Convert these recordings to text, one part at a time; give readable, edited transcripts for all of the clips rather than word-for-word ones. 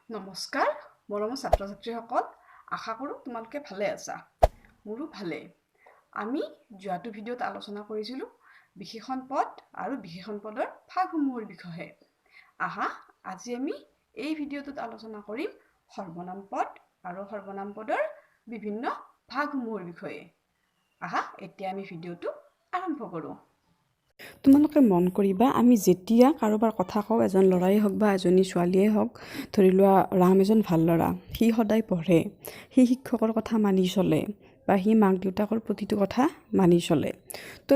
নমস্কাৰ মৰমৰ ছাত্ৰ ছাত্ৰীসকল আশা কৰোঁ তোমালোকে ভালে আছা মোৰো ভালে আমি যোৱাটো ভিডিঅ'ত আলোচনা কৰিছিলোঁ বিশেষণ পদ আৰু বিশেষণ পদৰ ভাগসমূহৰ বিষয়ে আহা আজি আমি এই ভিডিঅ'টোত আলোচনা কৰিম সৰ্বনাম পদ আৰু সৰ্বনাম পদৰ বিভিন্ন ভাগসমূহৰ বিষয়ে আহা এতিয়া আমি ভিডিঅ'টো আৰম্ভ কৰোঁ তোমালোকে মন কৰিবা আমি যেতিয়া কাৰোবাৰ কথা কওঁ এজন ল'ৰাই হওক বা এজনী ছোৱালীয়ে হওক ধৰি লোৱা ৰাম এজন ভাল ল'ৰা সি সদায় পঢ়ে সি শিক্ষকৰ কথা মানি চলে বা সি মাক দেউতাকৰ প্ৰতিটো কথা মানি চলে তো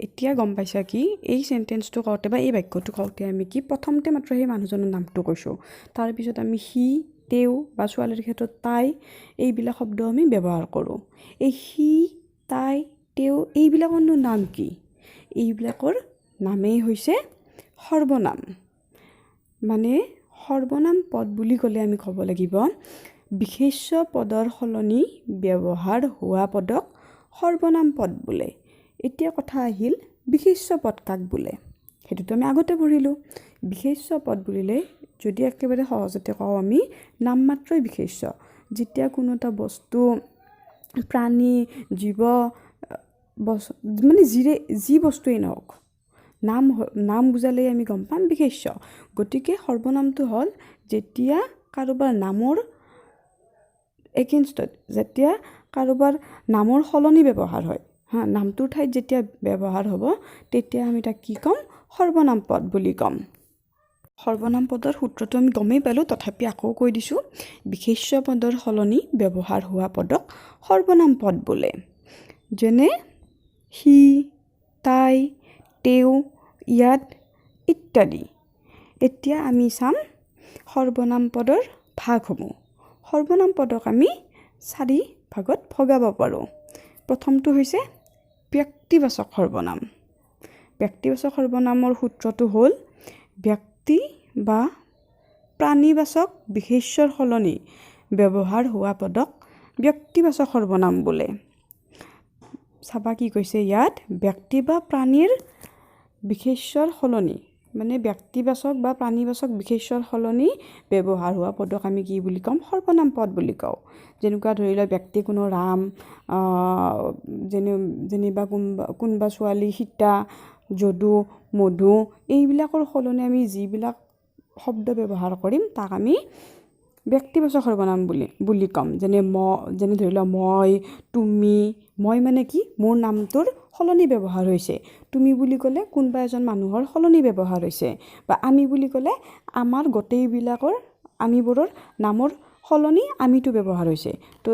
এতিয়া গম পাইছা কি এই চেণ্টেন্সটো কওঁতে বা এই বাক্যটো কওঁতে আমি কি প্ৰথমতে মাত্ৰ সেই মানুহজনৰ নামটো কৈছোঁ তাৰপিছত আমি সি তেওঁ বা ছোৱালীৰ ক্ষেত্ৰত তাই এইবিলাক শব্দ আমি ব্যৱহাৰ কৰোঁ এই সি তাই তেওঁ এইবিলাকৰনো নাম কি এইবিলাকৰ নামেই হৈছে সৰ্বনাম মানে সৰ্বনাম পদ বুলি ক'লে আমি ক'ব লাগিব বিশেষ্য পদৰ সলনি ব্যৱহাৰ হোৱা পদক সৰ্বনাম পদ বোলে এতিয়া কথা আহিল বিশেষ্য পদ কাক বোলে সেইটোতো আমি আগতে পঢ়িলোঁ বিশেষ্য পদ বুলিলে যদি একেবাৰে সহজতে কওঁ আমি নামমাত্ৰই বিশেষ্য যেতিয়া কোনো এটা বস্তু প্ৰাণী জীৱ মানে যি বস্তুৱেই নহওক নাম বুজালেই আমি গম পাম বিশেষ্য গতিকে সৰ্বনামটো হ'ল যেতিয়া কাৰোবাৰ নামৰ এগেইনষ্টত যেতিয়া কাৰোবাৰ নামৰ সলনি ব্যৱহাৰ হয় নামটোৰ ঠাইত যেতিয়া ব্যৱহাৰ হ'ব তেতিয়া আমি তাক কি ক'ম সৰ্বনাম পদ বুলি ক'ম সৰ্বনাম পদৰ সূত্ৰটো আমি গমেই পালোঁ তথাপি আকৌ কৈ দিছোঁ বিশেষ্য পদৰ সলনি ব্যৱহাৰ হোৱা পদক সৰ্বনাম পদ বোলে যেনে সি তাই তেওঁ ইয়াত ইত্যাদি এতিয়া আমি চাম সৰ্বনাম পদৰ ভাগসমূহ সৰ্বনাম পদক আমি 4 ভাগত ভগাব পাৰোঁ প্ৰথমটো হৈছে ব্যক্তিবাচক সৰ্বনাম ব্যক্তিবাচক সৰ্বনামৰ সূত্ৰটো হ'ল ব্যক্তি বা প্ৰাণীবাচক বিশেষ্যৰ সলনি ব্যৱহাৰ হোৱা পদক ব্যক্তিবাচক সৰ্বনাম বোলে চাবা কি কৈছে ইয়াত ব্যক্তি বা প্ৰাণীৰ বিশেষ্যৰ সলনি মানে ব্যক্তিবাচক বা প্ৰাণীবাচক বিশেষ্যৰ সলনি ব্যৱহাৰ হোৱা পদক আমি কি বুলি ক'ম সৰ্বনাম পদ বুলি কওঁ যেনেকুৱা ধৰি লওক ব্যক্তি কোনো ৰাম যেনিবা কোনোবা ছোৱালী সীতা যদু মধু এইবিলাকৰ সলনি আমি যিবিলাক শব্দ ব্যৱহাৰ কৰিম তাক আমি ব্যক্তিবাচক সৰ্বনাম বুলি ক'ম যেনে ধৰি লওক মই তুমি মই মানে কি মোৰ নামটোৰ সলনি ব্যৱহাৰ হৈছে তুমি বুলি ক'লে কোনোবা এজন মানুহৰ সলনি ব্যৱহাৰ হৈছে বা আমি বুলি ক'লে আমাৰ গোটেইবিলাকৰ আমিবোৰৰ নামৰ সলনি আমিটো ব্যৱহাৰ হৈছে তো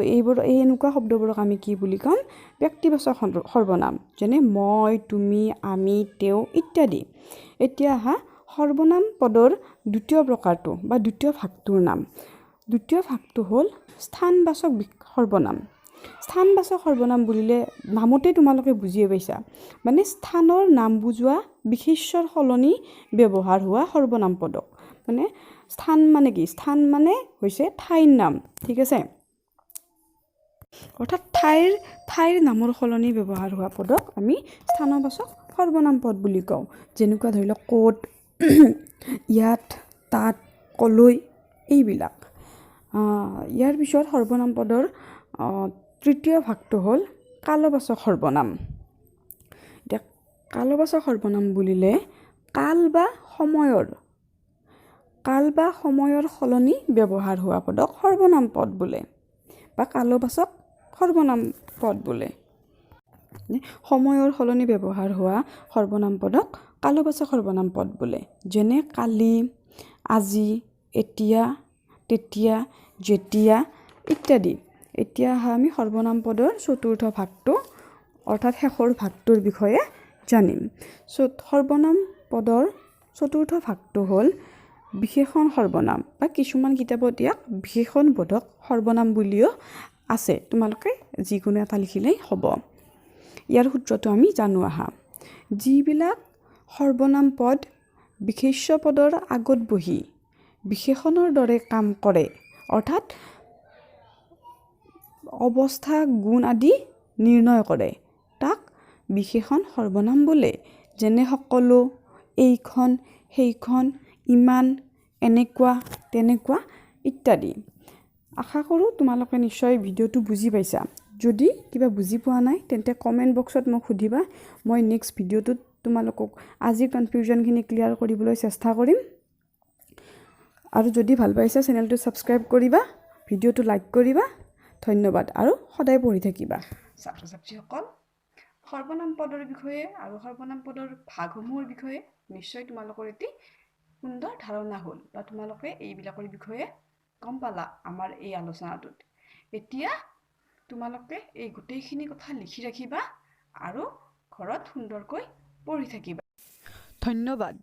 এনেকুৱা শব্দবোৰক আমি কি বুলি ক'ম ব্যক্তিবাচক সৰ্বনাম যেনে মই তুমি আমি তেওঁ ইত্যাদি এতিয়া আহা সৰ্বনাম পদৰ দ্বিতীয় প্ৰকাৰটো বা দ্বিতীয় ভাগটোৰ নাম দ্বিতীয় ভাগটো হ'ল স্থানবাচক সৰ্বনাম স্থানবাচক সৰ্বনাম বুলিলে নামতে তোমালোকে বুজিয়ে পাইছা মানে স্থানৰ নাম বুজোৱা বিশেষ্যৰ সলনি ব্যৱহাৰ হোৱা সৰ্বনাম পদক মানে স্থান মানে কি স্থান মানে হৈছে ঠাইৰ নাম ঠিক আছে অৰ্থাৎ ঠাইৰ নামৰ সলনি ব্যৱহাৰ হোৱা পদক আমি স্থানবাচক সৰ্বনাম পদ বুলি কওঁ যেনেকুৱা ধৰি লওক ক'ত ইয়াত তাত কলৈ এইবিলাক ইয়াৰ পিছত সৰ্বনাম পদৰ তৃতীয় ভাগটো হ'ল কালবাচক সৰ্বনাম এতিয়া কালবাচক সৰ্বনাম বুলিলে কাল বা সময়ৰ সলনি ব্যৱহাৰ হোৱা পদক সৰ্বনাম পদ বোলে বা কালবাচক সৰ্বনাম পদ বোলে সময়ৰ সলনি ব্যৱহাৰ হোৱা সৰ্বনাম পদক কালবাচক সৰ্বনাম পদ বোলে যেনে কালি আজি এতিয়া তেতিয়া যেতিয়া ইত্যাদি এতিয়া আমি সৰ্বনাম পদৰ চতুৰ্থ ভাগটো অৰ্থাৎ শেষৰ ভাগটোৰ বিষয়ে জানিম সৰ্বনাম পদৰ চতুৰ্থ ভাগটো হ'ল বিশেষণ সৰ্বনাম বা কিছুমান কিতাপত ইয়াক বিশেষণ বোধক সৰ্বনাম বুলিও আছে তোমালোকে যিকোনো এটা লিখিলেই হ'ব ইয়াৰ সূত্ৰটো আমি জানো আহা যিবিলাক সৰ্বনাম পদ বিশেষ্য পদৰ আগত বহি বিশেষণৰ দৰে কাম কৰে অৰ্থাৎ অৱস্থা গুণ আদি নিৰ্ণয় কৰে তাক বিশেষণ সৰ্বনাম বোলে যেনে সকলো এইখন সেইখন ইমান এনেকুৱা তেনেকুৱা ইত্যাদি। আশা কৰোঁ তোমালোকে নিশ্চয় ভিডিঅ'টো বুজি পাইছা। যদি কিবা বুজি পোৱা নাই তেন্তে কমেণ্ট বক্সত মোক সুধিবা। মই নেক্সট ভিডিঅ'টোত তোমালোকক আজিৰ কনফিউজনখিনি ক্লিয়াৰ কৰিবলৈ চেষ্টা কৰিম। আৰু যদি ভাল পাইছা চেনেলটো ছাবস্ক্ৰাইব কৰিবা, ভিডিঅ'টো লাইক কৰিবা। ধন্যবাদ আৰু সদায় পঢ়ি থাকিবা। ছাত্ৰ ছাত্ৰীসকল, সৰ্বনাম পদৰ বিষয়ে আৰু সৰ্বনাম পদৰ ভাগসমূহৰ বিষয়ে নিশ্চয় তোমালোকৰ এটি সুন্দৰ ধাৰণা হ'ল বা তোমালোকে এইবিলাকৰ বিষয়ে গম পালা আমাৰ এই আলোচনাটোত। এতিয়া তোমালোকে এই গোটেইখিনি কথা লিখি ৰাখিবা আৰু ঘৰত সুন্দৰকৈ পঢ়ি থাকিবা। ধন্যবাদ।